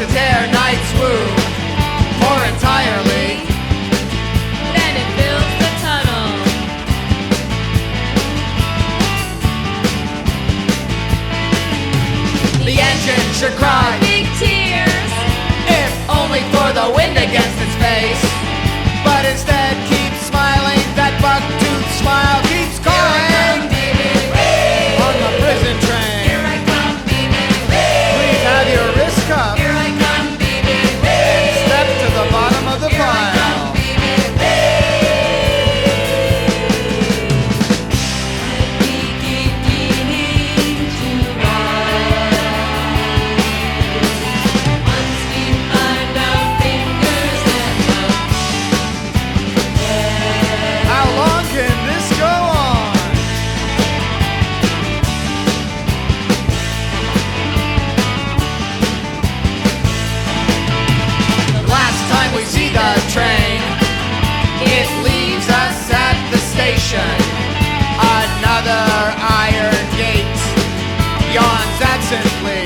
to tear night's woo more entirely. Then it fills the tunnel. The engine should cry, Big tears. if only for the wind against its face. But instead keeps smiling, that buck-toothed smile keeps calling. On the prison train, Here I come, baby. please have your wrist cuffed. Here I come, baby. Step to the bottom of the Here I pile. come, baby. Beginning to rise. Once we find our fingers and How long can this go on? The last time we see the train, it leaves us at the station. Another iron gate yawns absently.